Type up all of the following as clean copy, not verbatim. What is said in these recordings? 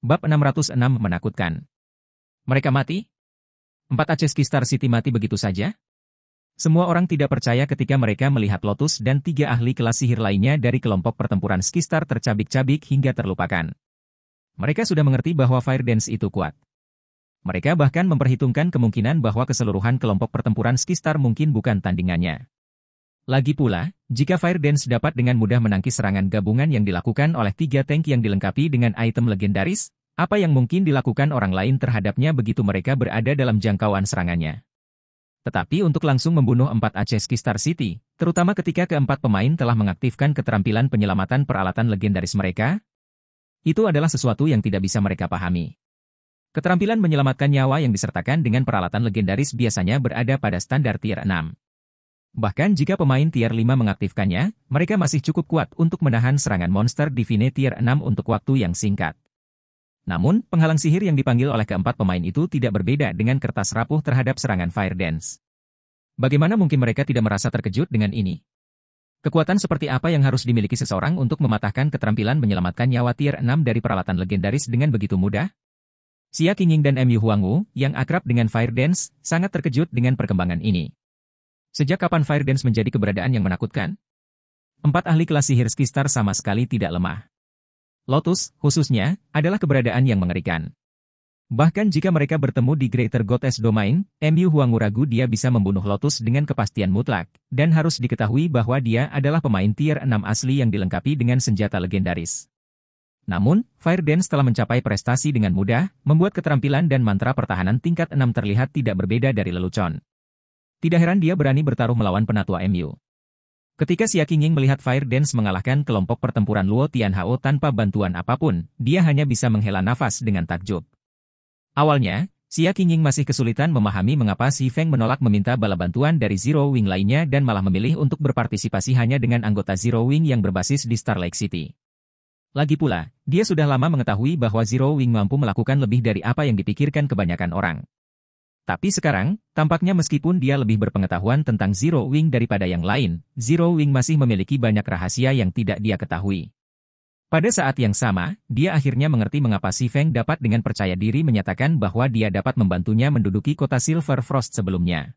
Bab 606 menakutkan. Mereka mati? 4 Acheski Star City mati begitu saja? Semua orang tidak percaya ketika mereka melihat Lotus dan 3 ahli kelas sihir lainnya dari kelompok pertempuran Skistar tercabik-cabik hingga terlupakan. Mereka sudah mengerti bahwa Fire Dance itu kuat. Mereka bahkan memperhitungkan kemungkinan bahwa keseluruhan kelompok pertempuran Skistar mungkin bukan tandingannya. Lagi pula, jika Fire Dance dapat dengan mudah menangkis serangan gabungan yang dilakukan oleh 3 tank yang dilengkapi dengan item legendaris, apa yang mungkin dilakukan orang lain terhadapnya begitu mereka berada dalam jangkauan serangannya. Tetapi untuk langsung membunuh 4 Acheski Star City, terutama ketika keempat pemain telah mengaktifkan keterampilan penyelamatan peralatan legendaris mereka, itu adalah sesuatu yang tidak bisa mereka pahami. Keterampilan menyelamatkan nyawa yang disertakan dengan peralatan legendaris biasanya berada pada standar tier 6. Bahkan jika pemain tier 5 mengaktifkannya, mereka masih cukup kuat untuk menahan serangan monster Divine tier 6 untuk waktu yang singkat. Namun, penghalang sihir yang dipanggil oleh keempat pemain itu tidak berbeda dengan kertas rapuh terhadap serangan Fire Dance. Bagaimana mungkin mereka tidak merasa terkejut dengan ini? Kekuatan seperti apa yang harus dimiliki seseorang untuk mematahkan keterampilan menyelamatkan nyawa tier 6 dari peralatan legendaris dengan begitu mudah? Xia Qingying dan Mu Huangwu, yang akrab dengan Fire Dance, sangat terkejut dengan perkembangan ini. Sejak kapan Fire Dance menjadi keberadaan yang menakutkan? 4 ahli kelas sihir Skistar sama sekali tidak lemah. Lotus, khususnya, adalah keberadaan yang mengerikan. Bahkan jika mereka bertemu di Greater Goddess Domain, Mu Huangwu ragu dia bisa membunuh Lotus dengan kepastian mutlak, dan harus diketahui bahwa dia adalah pemain tier 6 asli yang dilengkapi dengan senjata legendaris. Namun, Fire Dance telah mencapai prestasi dengan mudah, membuat keterampilan dan mantra pertahanan tingkat 6 terlihat tidak berbeda dari lelucon. Tidak heran dia berani bertaruh melawan penatua MU. Ketika Xia Qingying melihat Fire Dance mengalahkan kelompok pertempuran Luo Tianhao tanpa bantuan apapun, dia hanya bisa menghela nafas dengan takjub. Awalnya, Xia Qingying masih kesulitan memahami mengapa Si Feng menolak meminta bala bantuan dari Zero Wing lainnya dan malah memilih untuk berpartisipasi hanya dengan anggota Zero Wing yang berbasis di Star Lake City. Lagi pula, dia sudah lama mengetahui bahwa Zero Wing mampu melakukan lebih dari apa yang dipikirkan kebanyakan orang. Tapi sekarang, tampaknya meskipun dia lebih berpengetahuan tentang Zero Wing daripada yang lain, Zero Wing masih memiliki banyak rahasia yang tidak dia ketahui. Pada saat yang sama, dia akhirnya mengerti mengapa Si Feng dapat dengan percaya diri menyatakan bahwa dia dapat membantunya menduduki kota Silver Frost sebelumnya.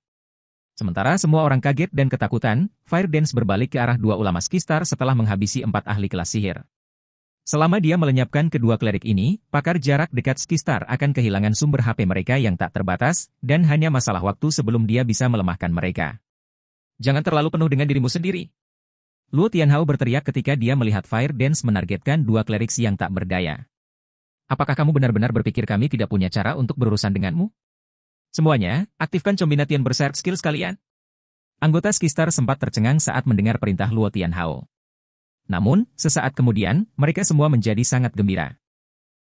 Sementara semua orang kaget dan ketakutan, Fire Dance berbalik ke arah 2 ulama Skistar setelah menghabisi 4 ahli kelas sihir. Selama dia melenyapkan kedua klerik ini, pakar jarak dekat Skistar akan kehilangan sumber HP mereka yang tak terbatas, dan hanya masalah waktu sebelum dia bisa melemahkan mereka. Jangan terlalu penuh dengan dirimu sendiri. Luo Tianhao berteriak ketika dia melihat Fire Dance menargetkan 2 klerik yang tak berdaya. Apakah kamu benar-benar berpikir kami tidak punya cara untuk berurusan denganmu? Semuanya, aktifkan Combination Berserk Skills kalian. Anggota Skistar sempat tercengang saat mendengar perintah Luo Tianhao. Namun, sesaat kemudian, mereka semua menjadi sangat gembira.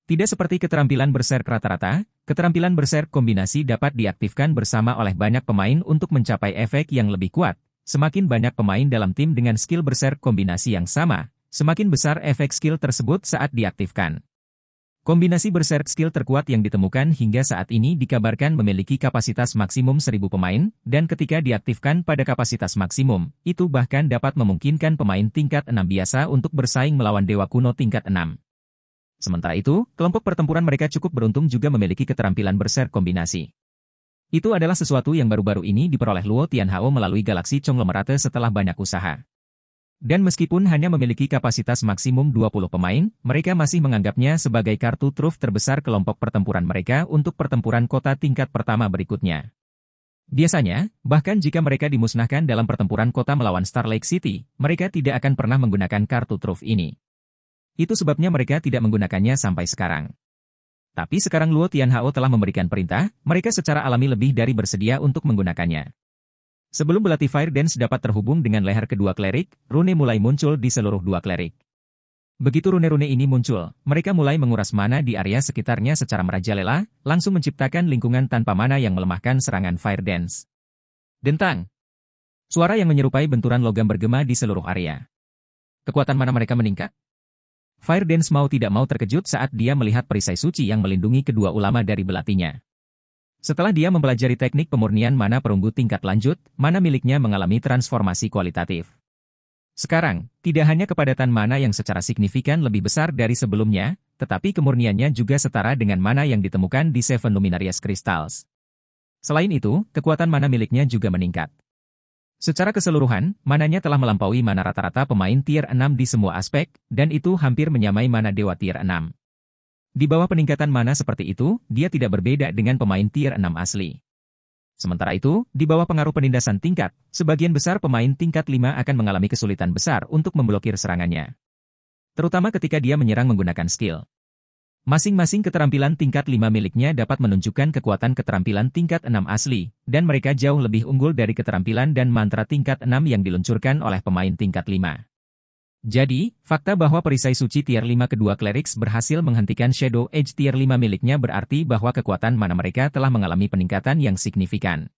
Tidak seperti keterampilan berserk rata-rata, keterampilan berserk kombinasi dapat diaktifkan bersama oleh banyak pemain untuk mencapai efek yang lebih kuat. Semakin banyak pemain dalam tim dengan skill berserk kombinasi yang sama, semakin besar efek skill tersebut saat diaktifkan. Kombinasi berserk skill terkuat yang ditemukan hingga saat ini dikabarkan memiliki kapasitas maksimum 1000 pemain, dan ketika diaktifkan pada kapasitas maksimum, itu bahkan dapat memungkinkan pemain tingkat 6 biasa untuk bersaing melawan dewa kuno tingkat 6. Sementara itu, kelompok pertempuran mereka cukup beruntung juga memiliki keterampilan berserk kombinasi. Itu adalah sesuatu yang baru-baru ini diperoleh Luo Tianhao melalui galaksi Conglomerate setelah banyak usaha. Dan meskipun hanya memiliki kapasitas maksimum 20 pemain, mereka masih menganggapnya sebagai kartu truf terbesar kelompok pertempuran mereka untuk pertempuran kota tingkat pertama berikutnya. Biasanya, bahkan jika mereka dimusnahkan dalam pertempuran kota melawan Star Lake City, mereka tidak akan pernah menggunakan kartu truf ini. Itu sebabnya mereka tidak menggunakannya sampai sekarang. Tapi sekarang Luo Tianhao telah memberikan perintah, mereka secara alami lebih dari bersedia untuk menggunakannya. Sebelum belati Fire Dance dapat terhubung dengan leher kedua klerik, rune mulai muncul di seluruh 2 klerik. Begitu rune-rune ini muncul, mereka mulai menguras mana di area sekitarnya secara merajalela, langsung menciptakan lingkungan tanpa mana yang melemahkan serangan Fire Dance. Dentang! Suara yang menyerupai benturan logam bergema di seluruh area. Kekuatan mana mereka meningkat? Fire Dance mau tidak mau terkejut saat dia melihat perisai suci yang melindungi kedua ulama dari belatinya. Setelah dia mempelajari teknik pemurnian mana perunggu tingkat lanjut, mana miliknya mengalami transformasi kualitatif. Sekarang, tidak hanya kepadatan mana yang secara signifikan lebih besar dari sebelumnya, tetapi kemurniannya juga setara dengan mana yang ditemukan di Seven Luminarious Crystals. Selain itu, kekuatan mana miliknya juga meningkat. Secara keseluruhan, mananya telah melampaui mana rata-rata pemain tier 6 di semua aspek, dan itu hampir menyamai mana dewa tier 6. Di bawah peningkatan mana seperti itu, dia tidak berbeda dengan pemain tier 6 asli. Sementara itu, di bawah pengaruh penindasan tingkat, sebagian besar pemain tingkat 5 akan mengalami kesulitan besar untuk memblokir serangannya. Terutama ketika dia menyerang menggunakan skill. Masing-masing keterampilan tingkat 5 miliknya dapat menunjukkan kekuatan keterampilan tingkat 6 asli, dan mereka jauh lebih unggul dari keterampilan dan mantra tingkat 6 yang diluncurkan oleh pemain tingkat 5. Jadi, fakta bahwa perisai suci tier 5 kedua Clerics berhasil menghentikan Shadow Age tier 5 miliknya berarti bahwa kekuatan mana mereka telah mengalami peningkatan yang signifikan.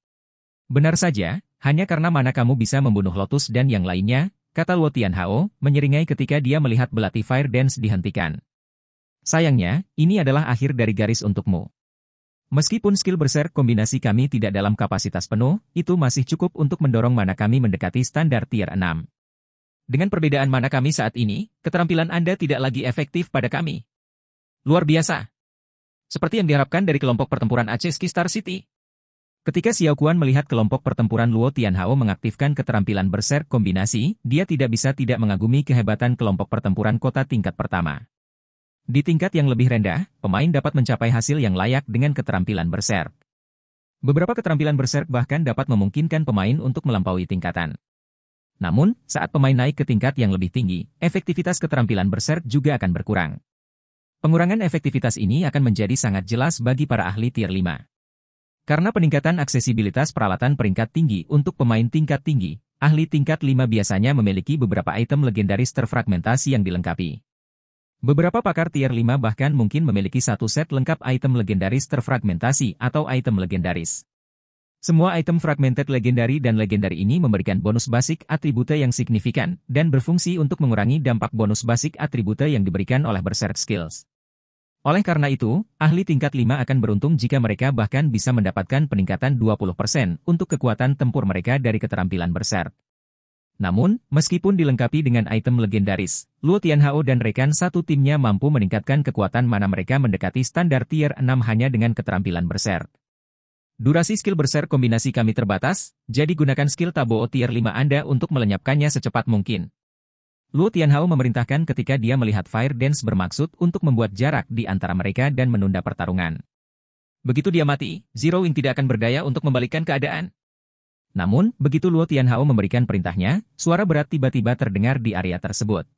Benar saja, hanya karena mana kamu bisa membunuh Lotus dan yang lainnya, kata Luo Tianhao, menyeringai ketika dia melihat belati Fire Dance dihentikan. Sayangnya, ini adalah akhir dari garis untukmu. Meskipun skill berserk kombinasi kami tidak dalam kapasitas penuh, itu masih cukup untuk mendorong mana kami mendekati standar tier 6. Dengan perbedaan mana kami saat ini, keterampilan Anda tidak lagi efektif pada kami. Luar biasa. Seperti yang diharapkan dari kelompok pertempuran Acheski Star City. Ketika Xiao Kuan melihat kelompok pertempuran Luo Tianhao mengaktifkan keterampilan berserk kombinasi, dia tidak bisa tidak mengagumi kehebatan kelompok pertempuran kota tingkat pertama. Di tingkat yang lebih rendah, pemain dapat mencapai hasil yang layak dengan keterampilan berserk. Beberapa keterampilan berserk bahkan dapat memungkinkan pemain untuk melampaui tingkatan. Namun, saat pemain naik ke tingkat yang lebih tinggi, efektivitas keterampilan berserk juga akan berkurang. Pengurangan efektivitas ini akan menjadi sangat jelas bagi para ahli tier 5. Karena peningkatan aksesibilitas peralatan peringkat tinggi untuk pemain tingkat tinggi, ahli tingkat 5 biasanya memiliki beberapa item legendaris terfragmentasi yang dilengkapi. Beberapa pakar tier 5 bahkan mungkin memiliki satu set lengkap item legendaris terfragmentasi atau item legendaris. Semua item fragmented legendary dan legendary ini memberikan bonus basic atribute yang signifikan, dan berfungsi untuk mengurangi dampak bonus basic atribute yang diberikan oleh berserk skills. Oleh karena itu, ahli tingkat 5 akan beruntung jika mereka bahkan bisa mendapatkan peningkatan 20% untuk kekuatan tempur mereka dari keterampilan berserk. Namun, meskipun dilengkapi dengan item legendaris, Luo Tianhao dan rekan satu timnya mampu meningkatkan kekuatan mana mereka mendekati standar tier 6 hanya dengan keterampilan berserk. Durasi skill berserk kombinasi kami terbatas, jadi gunakan skill Taboo tier 5 Anda untuk melenyapkannya secepat mungkin. Luo Tianhao memerintahkan ketika dia melihat Fire Dance bermaksud untuk membuat jarak di antara mereka dan menunda pertarungan. Begitu dia mati, Zero Wing tidak akan berdaya untuk membalikkan keadaan. Namun, begitu Luo Tianhao memberikan perintahnya, suara berat tiba-tiba terdengar di area tersebut.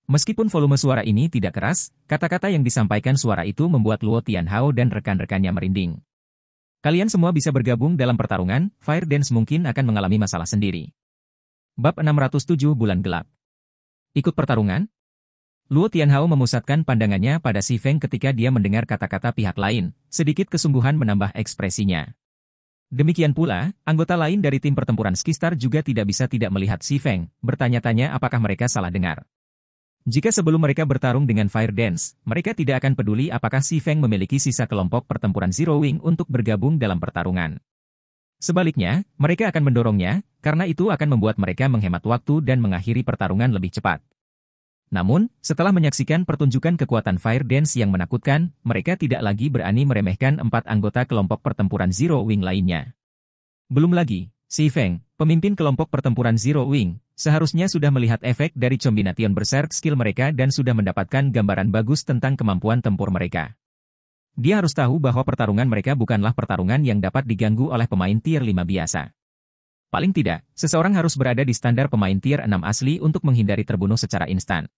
Meskipun volume suara ini tidak keras, kata-kata yang disampaikan suara itu membuat Luo Tianhao dan rekan-rekannya merinding. Kalian semua bisa bergabung dalam pertarungan, Fire Dance mungkin akan mengalami masalah sendiri. Bab 607 Bulan Gelap. Ikut pertarungan? Luo Tianhao memusatkan pandangannya pada Si Feng ketika dia mendengar kata-kata pihak lain, sedikit kesungguhan menambah ekspresinya. Demikian pula, anggota lain dari tim pertempuran Skistar juga tidak bisa tidak melihat Si Feng, bertanya-tanya apakah mereka salah dengar. Jika sebelum mereka bertarung dengan Fire Dance, mereka tidak akan peduli apakah Si Feng memiliki sisa kelompok pertempuran Zero Wing untuk bergabung dalam pertarungan. Sebaliknya, mereka akan mendorongnya, karena itu akan membuat mereka menghemat waktu dan mengakhiri pertarungan lebih cepat. Namun, setelah menyaksikan pertunjukan kekuatan Fire Dance yang menakutkan, mereka tidak lagi berani meremehkan 4 anggota kelompok pertempuran Zero Wing lainnya. Belum lagi, Si Feng, pemimpin kelompok pertempuran Zero Wing, seharusnya sudah melihat efek dari combination berserk skill mereka dan sudah mendapatkan gambaran bagus tentang kemampuan tempur mereka. Dia harus tahu bahwa pertarungan mereka bukanlah pertarungan yang dapat diganggu oleh pemain tier 5 biasa. Paling tidak, seseorang harus berada di standar pemain tier 6 asli untuk menghindari terbunuh secara instan.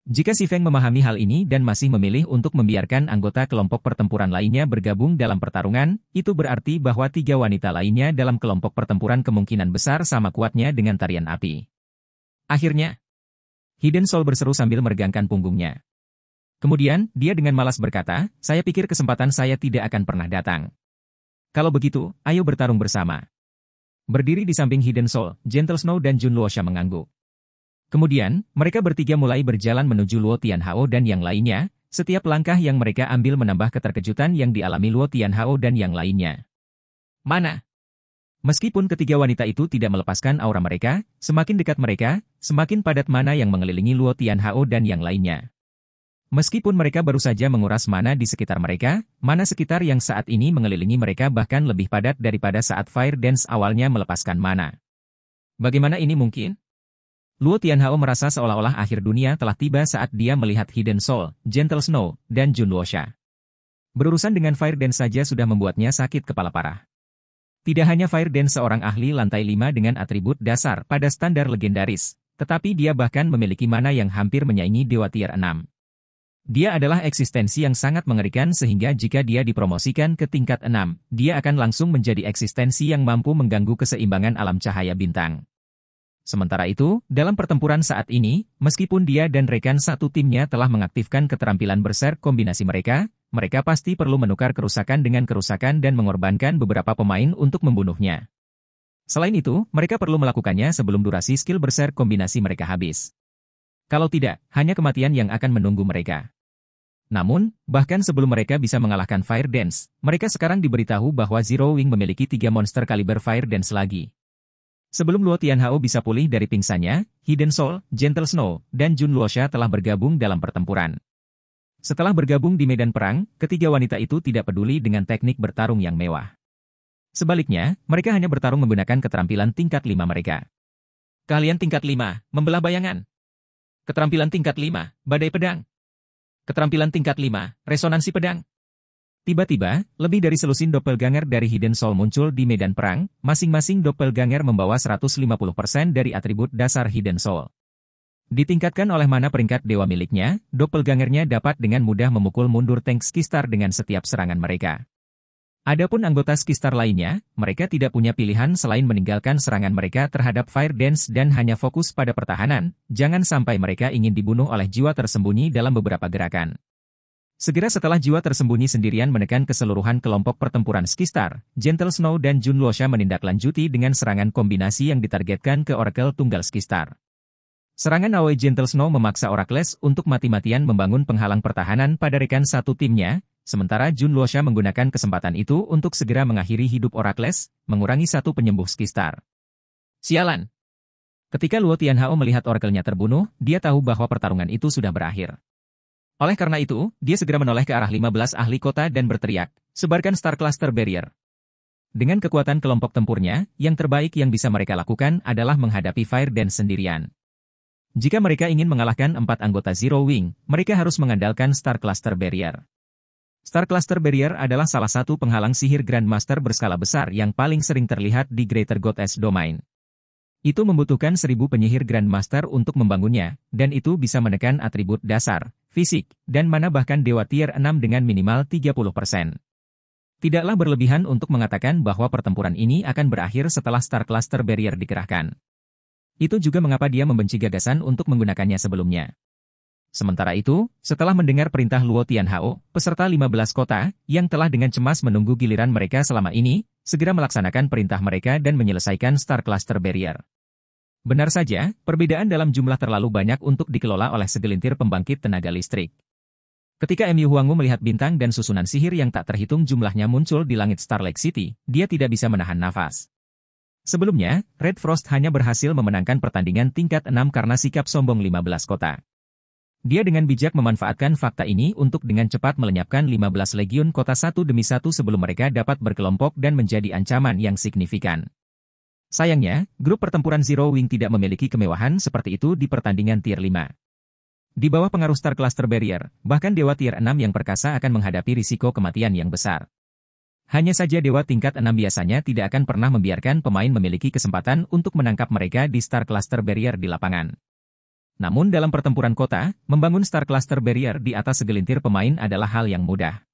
Jika Si Feng memahami hal ini dan masih memilih untuk membiarkan anggota kelompok pertempuran lainnya bergabung dalam pertarungan, itu berarti bahwa 3 wanita lainnya dalam kelompok pertempuran kemungkinan besar sama kuatnya dengan tarian api. Akhirnya, Hidden Soul berseru sambil meregangkan punggungnya. Kemudian, dia dengan malas berkata, saya pikir kesempatan saya tidak akan pernah datang. Kalau begitu, ayo bertarung bersama. Berdiri di samping Hidden Soul, Gentle Snow dan Jun Luosha mengangguk. Kemudian, mereka bertiga mulai berjalan menuju Luo Tianhao dan yang lainnya, setiap langkah yang mereka ambil menambah keterkejutan yang dialami Luo Tianhao dan yang lainnya. Mana? Meskipun ketiga wanita itu tidak melepaskan aura mereka, semakin dekat mereka, semakin padat mana yang mengelilingi Luo Tianhao dan yang lainnya. Meskipun mereka baru saja menguras mana di sekitar mereka, mana sekitar yang saat ini mengelilingi mereka bahkan lebih padat daripada saat Fire Dance awalnya melepaskan mana. Bagaimana ini mungkin? Luo Tianhao merasa seolah-olah akhir dunia telah tiba saat dia melihat Hidden Soul, Gentle Snow, dan Jun Luosha. Berurusan dengan Fire Dance saja sudah membuatnya sakit kepala parah. Tidak hanya Fire Dance seorang ahli lantai 5 dengan atribut dasar pada standar legendaris, tetapi dia bahkan memiliki mana yang hampir menyaingi Dewa Tier 6. Dia adalah eksistensi yang sangat mengerikan sehingga jika dia dipromosikan ke tingkat 6, dia akan langsung menjadi eksistensi yang mampu mengganggu keseimbangan alam cahaya bintang. Sementara itu, dalam pertempuran saat ini, meskipun dia dan rekan satu timnya telah mengaktifkan keterampilan berserk kombinasi mereka pasti perlu menukar kerusakan dengan kerusakan dan mengorbankan beberapa pemain untuk membunuhnya. Selain itu, mereka perlu melakukannya sebelum durasi skill berserk kombinasi mereka habis. Kalau tidak, hanya kematian yang akan menunggu mereka. Namun, bahkan sebelum mereka bisa mengalahkan Fire Dance, mereka sekarang diberitahu bahwa Zero Wing memiliki 3 monster kaliber Fire Dance lagi. Sebelum Luo Tianhao bisa pulih dari pingsannya, Hidden Soul, Gentle Snow, dan Jun Luosha telah bergabung dalam pertempuran. Setelah bergabung di medan perang, ketiga wanita itu tidak peduli dengan teknik bertarung yang mewah. Sebaliknya, mereka hanya bertarung menggunakan keterampilan tingkat 5 mereka. Keahlian tingkat 5, membelah bayangan. Keterampilan tingkat 5, badai pedang. Keterampilan tingkat 5, resonansi pedang. Tiba-tiba, lebih dari selusin doppelganger dari Hidden Soul muncul di medan perang, masing-masing doppelganger membawa 150% dari atribut dasar Hidden Soul. Ditingkatkan oleh mana peringkat dewa miliknya, doppelgangernya dapat dengan mudah memukul mundur tank Skistar dengan setiap serangan mereka. Adapun anggota Skistar lainnya, mereka tidak punya pilihan selain meninggalkan serangan mereka terhadap Fire Dance dan hanya fokus pada pertahanan, jangan sampai mereka ingin dibunuh oleh jiwa tersembunyi dalam beberapa gerakan. Segera setelah jiwa tersembunyi sendirian menekan keseluruhan kelompok pertempuran Skistar, Gentle Snow dan Jun Luosha menindaklanjuti dengan serangan kombinasi yang ditargetkan ke Oracle tunggal Skistar. Serangan Aoi Gentle Snow memaksa Oracles untuk mati-matian membangun penghalang pertahanan pada rekan satu timnya, sementara Jun Luosha menggunakan kesempatan itu untuk segera mengakhiri hidup Oracles, mengurangi satu penyembuh Skistar. Sialan! Ketika Luo Tianhao melihat Oracle-nya terbunuh, dia tahu bahwa pertarungan itu sudah berakhir. Oleh karena itu, dia segera menoleh ke arah 15 ahli kota dan berteriak, sebarkan Star Cluster Barrier. Dengan kekuatan kelompok tempurnya, yang terbaik yang bisa mereka lakukan adalah menghadapi Fire Dance sendirian. Jika mereka ingin mengalahkan 4 anggota Zero Wing, mereka harus mengandalkan Star Cluster Barrier. Star Cluster Barrier adalah salah satu penghalang sihir Grandmaster berskala besar yang paling sering terlihat di Greater Goddess Domain. Itu membutuhkan 1000 penyihir Grandmaster untuk membangunnya, dan itu bisa menekan atribut dasar, fisik, dan mana bahkan Dewa Tier 6 dengan minimal 30%. Tidaklah berlebihan untuk mengatakan bahwa pertempuran ini akan berakhir setelah Star Cluster Barrier dikerahkan. Itu juga mengapa dia membenci gagasan untuk menggunakannya sebelumnya. Sementara itu, setelah mendengar perintah Luo Tianhao, peserta 15 kota, yang telah dengan cemas menunggu giliran mereka selama ini, segera melaksanakan perintah mereka dan menyelesaikan Star Cluster Barrier. Benar saja, perbedaan dalam jumlah terlalu banyak untuk dikelola oleh segelintir pembangkit tenaga listrik. Ketika Mu Huangwu melihat bintang dan susunan sihir yang tak terhitung jumlahnya muncul di langit Star Lake City, dia tidak bisa menahan nafas. Sebelumnya, Red Frost hanya berhasil memenangkan pertandingan tingkat 6 karena sikap sombong 15 kota. Dia dengan bijak memanfaatkan fakta ini untuk dengan cepat melenyapkan 15 legiun kota satu demi satu sebelum mereka dapat berkelompok dan menjadi ancaman yang signifikan. Sayangnya, grup pertempuran Zero Wing tidak memiliki kemewahan seperti itu di pertandingan Tier 5. Di bawah pengaruh Star Cluster Barrier, bahkan Dewa Tier 6 yang perkasa akan menghadapi risiko kematian yang besar. Hanya saja Dewa tingkat 6 biasanya tidak akan pernah membiarkan pemain memiliki kesempatan untuk menangkap mereka di Star Cluster Barrier di lapangan. Namun dalam pertempuran kota, membangun Star Cluster Barrier di atas segelintir pemain adalah hal yang mudah.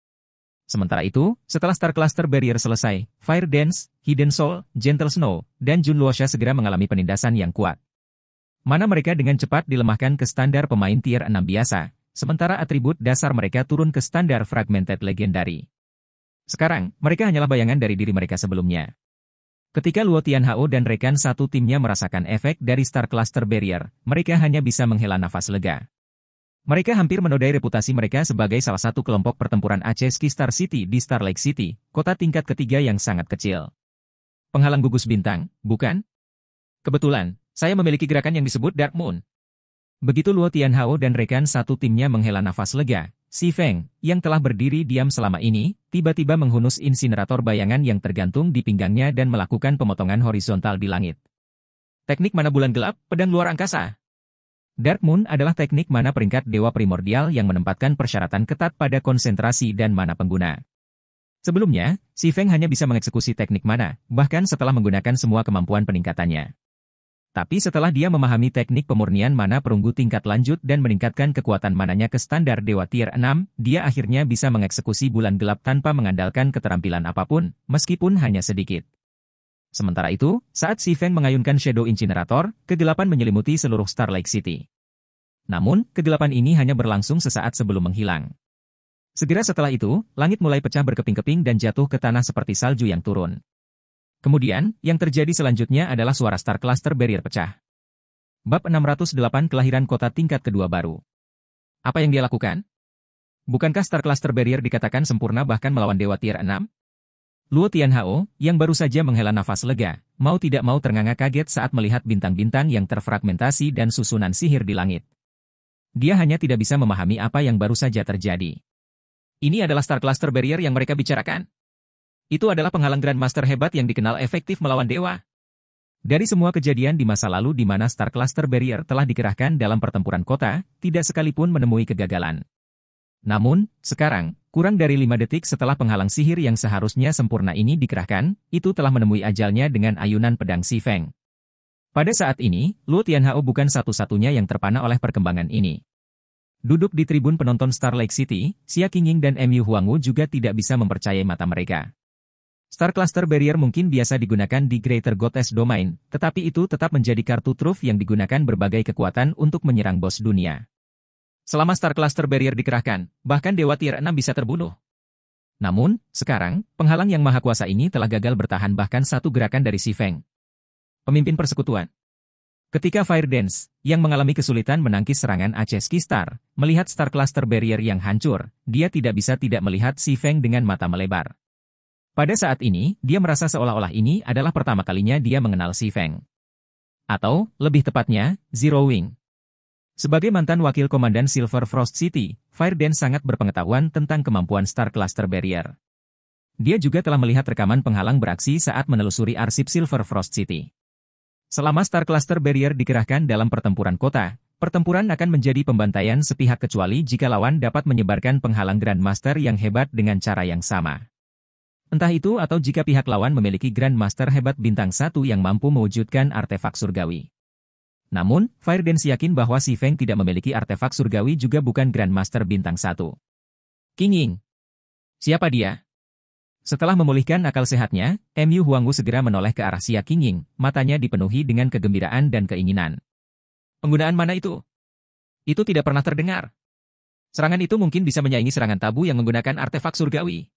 Sementara itu, setelah Star Cluster Barrier selesai, Fire Dance, Hidden Soul, Gentle Snow, dan Jun Luosha segera mengalami penindasan yang kuat. Mana mereka dengan cepat dilemahkan ke standar pemain Tier 6 biasa, sementara atribut dasar mereka turun ke standar Fragmented Legendary. Sekarang, mereka hanyalah bayangan dari diri mereka sebelumnya. Ketika Luo Tianhao dan rekan satu timnya merasakan efek dari Star Cluster Barrier, mereka hanya bisa menghela nafas lega. Mereka hampir menodai reputasi mereka sebagai salah satu kelompok pertempuran Acheski Star City di Star Lake City, kota tingkat ketiga yang sangat kecil. Penghalang gugus bintang, bukan? Kebetulan, saya memiliki gerakan yang disebut Dark Moon. Begitu Luo Tianhao dan rekan satu timnya menghela nafas lega, Si Feng, yang telah berdiri diam selama ini, tiba-tiba menghunus insinerator bayangan yang tergantung di pinggangnya dan melakukan pemotongan horizontal di langit. Teknik mana bulan gelap, pedang luar angkasa. Dark Moon adalah teknik mana peringkat dewa primordial yang menempatkan persyaratan ketat pada konsentrasi dan mana pengguna. Sebelumnya, Si Feng hanya bisa mengeksekusi teknik mana, bahkan setelah menggunakan semua kemampuan peningkatannya. Tapi setelah dia memahami teknik pemurnian mana perunggu tingkat lanjut dan meningkatkan kekuatan mananya ke standar Dewa Tier 6, dia akhirnya bisa mengeksekusi bulan gelap tanpa mengandalkan keterampilan apapun, meskipun hanya sedikit. Sementara itu, saat Si Feng mengayunkan Shadow Incinerator, kegelapan menyelimuti seluruh Starlight City. Namun, kegelapan ini hanya berlangsung sesaat sebelum menghilang. Segera setelah itu, langit mulai pecah berkeping-keping dan jatuh ke tanah seperti salju yang turun. Kemudian, yang terjadi selanjutnya adalah suara Star Cluster Barrier pecah. Bab 608 Kelahiran Kota Tingkat Kedua Baru. Apa yang dia lakukan? Bukankah Star Cluster Barrier dikatakan sempurna bahkan melawan Dewa Tier 6? Luo Tianhao, yang baru saja menghela nafas lega, mau tidak mau ternganga kaget saat melihat bintang-bintang yang terfragmentasi dan susunan sihir di langit. Dia hanya tidak bisa memahami apa yang baru saja terjadi. Ini adalah Star Cluster Barrier yang mereka bicarakan. Itu adalah penghalang Grandmaster hebat yang dikenal efektif melawan dewa. Dari semua kejadian di masa lalu di mana Star Cluster Barrier telah dikerahkan dalam pertempuran kota, tidak sekalipun menemui kegagalan. Namun, sekarang, kurang dari 5 detik setelah penghalang sihir yang seharusnya sempurna ini dikerahkan, itu telah menemui ajalnya dengan ayunan pedang Si Feng. Pada saat ini, Luo Tianhao bukan satu-satunya yang terpana oleh perkembangan ini. Duduk di tribun penonton Starlight City, Xia Qingying dan Mu Huangwu juga tidak bisa mempercayai mata mereka. Star Cluster Barrier mungkin biasa digunakan di Greater Goddess Domain, tetapi itu tetap menjadi kartu truf yang digunakan berbagai kekuatan untuk menyerang bos dunia. Selama Star Cluster Barrier dikerahkan, bahkan Dewa Tier 6 bisa terbunuh. Namun, sekarang, penghalang yang maha kuasa ini telah gagal bertahan bahkan satu gerakan dari Si Feng. Pemimpin persekutuan. Ketika Fire Dance, yang mengalami kesulitan menangkis serangan Aces Kistar, melihat Star Cluster Barrier yang hancur, dia tidak bisa tidak melihat Si Feng dengan mata melebar. Pada saat ini, dia merasa seolah-olah ini adalah pertama kalinya dia mengenal Si Feng. Atau, lebih tepatnya, Zero Wing. Sebagai mantan wakil komandan Silver Frost City, Fire Dance sangat berpengetahuan tentang kemampuan Star Cluster Barrier. Dia juga telah melihat rekaman penghalang beraksi saat menelusuri arsip Silver Frost City. Selama Star Cluster Barrier dikerahkan dalam pertempuran kota, pertempuran akan menjadi pembantaian sepihak kecuali jika lawan dapat menyebarkan penghalang Grandmaster yang hebat dengan cara yang sama. Entah itu atau jika pihak lawan memiliki Grandmaster hebat bintang 1 yang mampu mewujudkan artefak surgawi. Namun, Fire Dance yakin bahwa Si Feng tidak memiliki artefak surgawi juga bukan Grandmaster bintang 1. Qingying. Siapa dia? Setelah memulihkan akal sehatnya, Mu Huangwu segera menoleh ke arah Xia Qingying, matanya dipenuhi dengan kegembiraan dan keinginan. Penggunaan mana itu? Itu tidak pernah terdengar. Serangan itu mungkin bisa menyaingi serangan tabu yang menggunakan artefak surgawi.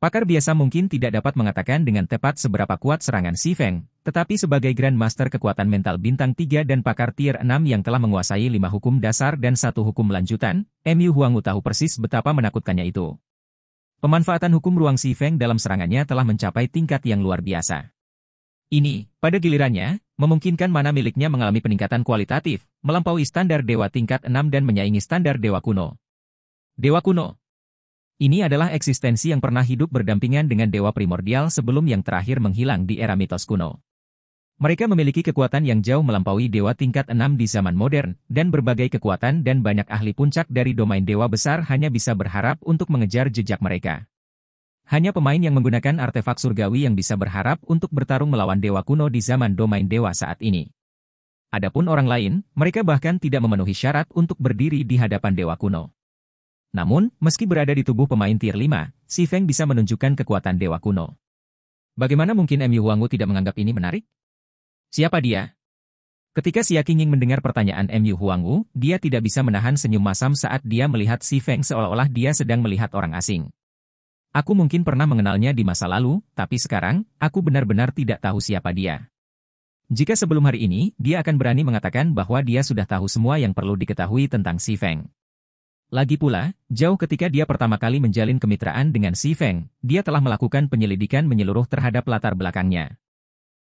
Pakar biasa mungkin tidak dapat mengatakan dengan tepat seberapa kuat serangan Si Feng, tetapi sebagai Grandmaster kekuatan mental bintang 3 dan pakar tier 6 yang telah menguasai 5 hukum dasar dan 1 hukum lanjutan, Mu Huangwu tahu persis betapa menakutkannya itu. Pemanfaatan hukum ruang Si Feng dalam serangannya telah mencapai tingkat yang luar biasa. Ini, pada gilirannya, memungkinkan mana miliknya mengalami peningkatan kualitatif, melampaui standar dewa tingkat 6 dan menyaingi standar dewa kuno. Dewa kuno. Ini adalah eksistensi yang pernah hidup berdampingan dengan dewa primordial sebelum yang terakhir menghilang di era mitos kuno. Mereka memiliki kekuatan yang jauh melampaui dewa tingkat 6 di zaman modern, dan berbagai kekuatan dan banyak ahli puncak dari domain dewa besar hanya bisa berharap untuk mengejar jejak mereka. Hanya pemain yang menggunakan artefak surgawi yang bisa berharap untuk bertarung melawan dewa kuno di zaman domain dewa saat ini. Adapun orang lain, mereka bahkan tidak memenuhi syarat untuk berdiri di hadapan dewa kuno. Namun, meski berada di tubuh pemain tier 5, Si Feng bisa menunjukkan kekuatan dewa kuno. Bagaimana mungkin Mu Huangwu tidak menganggap ini menarik? Siapa dia? Ketika Xia Qingying mendengar pertanyaan Mu Huangwu, dia tidak bisa menahan senyum masam saat dia melihat Si Feng seolah-olah dia sedang melihat orang asing. Aku mungkin pernah mengenalnya di masa lalu, tapi sekarang, aku benar-benar tidak tahu siapa dia. Jika sebelum hari ini, dia akan berani mengatakan bahwa dia sudah tahu semua yang perlu diketahui tentang Si Feng. Lagi pula, jauh ketika dia pertama kali menjalin kemitraan dengan Si Feng, dia telah melakukan penyelidikan menyeluruh terhadap latar belakangnya.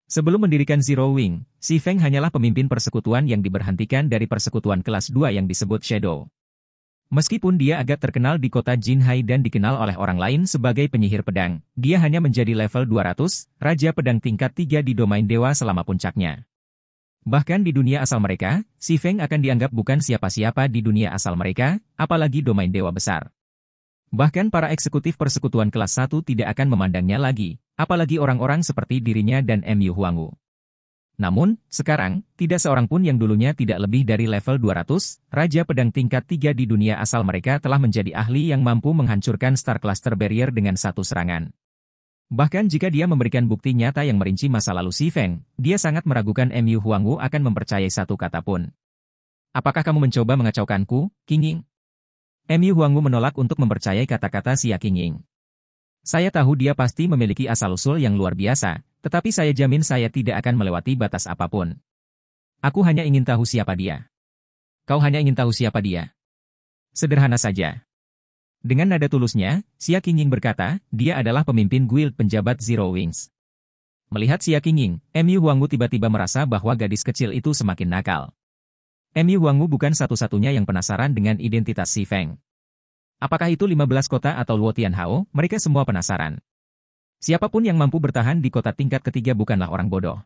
Sebelum mendirikan Zero Wing, Si Feng hanyalah pemimpin persekutuan yang diberhentikan dari persekutuan kelas 2 yang disebut Shadow. Meskipun dia agak terkenal di kota Jinhai dan dikenal oleh orang lain sebagai penyihir pedang, dia hanya menjadi level 200, Raja Pedang tingkat 3 di domain dewa selama puncaknya. Bahkan di dunia asal mereka, Si Feng akan dianggap bukan siapa-siapa di dunia asal mereka, apalagi domain dewa besar. Bahkan para eksekutif persekutuan kelas 1 tidak akan memandangnya lagi, apalagi orang-orang seperti dirinya dan Mu Huangwu. Namun, sekarang, tidak seorang pun yang dulunya tidak lebih dari level 200, Raja Pedang tingkat 3 di dunia asal mereka telah menjadi ahli yang mampu menghancurkan Star Cluster Barrier dengan satu serangan. Bahkan jika dia memberikan bukti nyata yang merinci masa lalu Si Feng, dia sangat meragukan Mu Huangwu akan mempercayai satu kata pun. Apakah kamu mencoba mengacaukanku, Qingying? Mu Huangwu menolak untuk mempercayai kata-kata Xia Qingying. Saya tahu dia pasti memiliki asal-usul yang luar biasa, tetapi saya jamin saya tidak akan melewati batas apapun. Aku hanya ingin tahu siapa dia. Kau hanya ingin tahu siapa dia. Sederhana saja. Dengan nada tulusnya, Xia Qingying berkata, dia adalah pemimpin guild penjabat Zero Wings. Melihat Xia Qingying, Mu Huangwu tiba-tiba merasa bahwa gadis kecil itu semakin nakal. Mu Huangwu bukan satu-satunya yang penasaran dengan identitas Si Feng. Apakah itu 15 kota atau Luo Tianhao, mereka semua penasaran. Siapapun yang mampu bertahan di kota tingkat ketiga bukanlah orang bodoh.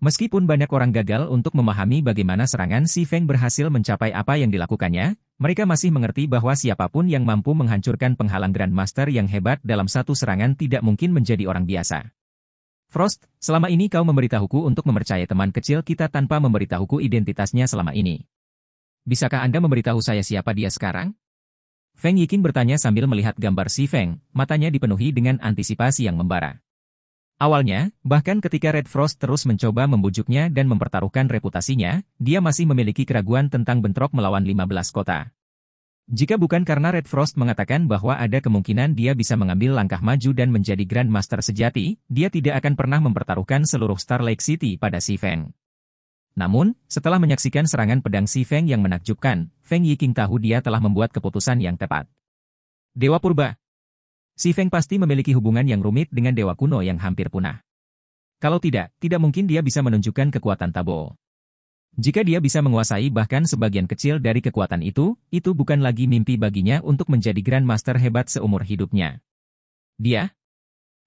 Meskipun banyak orang gagal untuk memahami bagaimana serangan Si Feng berhasil mencapai apa yang dilakukannya, mereka masih mengerti bahwa siapapun yang mampu menghancurkan penghalang Grandmaster yang hebat dalam satu serangan tidak mungkin menjadi orang biasa. Frost, selama ini kau memberitahuku untuk mempercayai teman kecil kita tanpa memberitahuku identitasnya selama ini. Bisakah Anda memberitahu saya siapa dia sekarang? Feng Yiqing bertanya sambil melihat gambar Si Feng, matanya dipenuhi dengan antisipasi yang membara. Awalnya, bahkan ketika Red Frost terus mencoba membujuknya dan mempertaruhkan reputasinya, dia masih memiliki keraguan tentang bentrok melawan 15 kota. Jika bukan karena Red Frost mengatakan bahwa ada kemungkinan dia bisa mengambil langkah maju dan menjadi Grandmaster sejati, dia tidak akan pernah mempertaruhkan seluruh Star Lake City pada Si Feng. Namun, setelah menyaksikan serangan pedang Si Feng yang menakjubkan, Feng Yiqing tahu dia telah membuat keputusan yang tepat. Dewa Purba. Si Feng pasti memiliki hubungan yang rumit dengan dewa kuno yang hampir punah. Kalau tidak mungkin dia bisa menunjukkan kekuatan Tabo. Jika dia bisa menguasai bahkan sebagian kecil dari kekuatan itu bukan lagi mimpi baginya untuk menjadi Grandmaster hebat seumur hidupnya. Dia?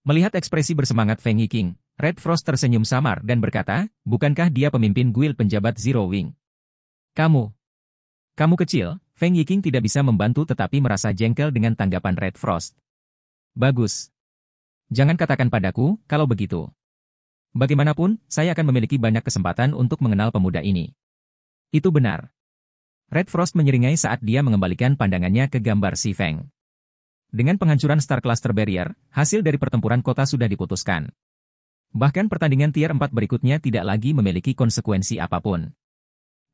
Melihat ekspresi bersemangat Feng Yiqing, Red Frost tersenyum samar dan berkata, bukankah dia pemimpin guild penjabat Zero Wing? Kamu kecil, Feng Yiqing tidak bisa membantu tetapi merasa jengkel dengan tanggapan Red Frost. Bagus. Jangan katakan padaku, kalau begitu. Bagaimanapun, saya akan memiliki banyak kesempatan untuk mengenal pemuda ini. Itu benar. Red Frost menyeringai saat dia mengembalikan pandangannya ke gambar Si Feng. Dengan penghancuran Star Cluster Barrier, hasil dari pertempuran kota sudah diputuskan. Bahkan pertandingan tier 4 berikutnya tidak lagi memiliki konsekuensi apapun.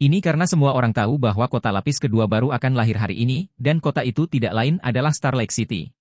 Ini karena semua orang tahu bahwa kota lapis kedua baru akan lahir hari ini, dan kota itu tidak lain adalah Star Lake City.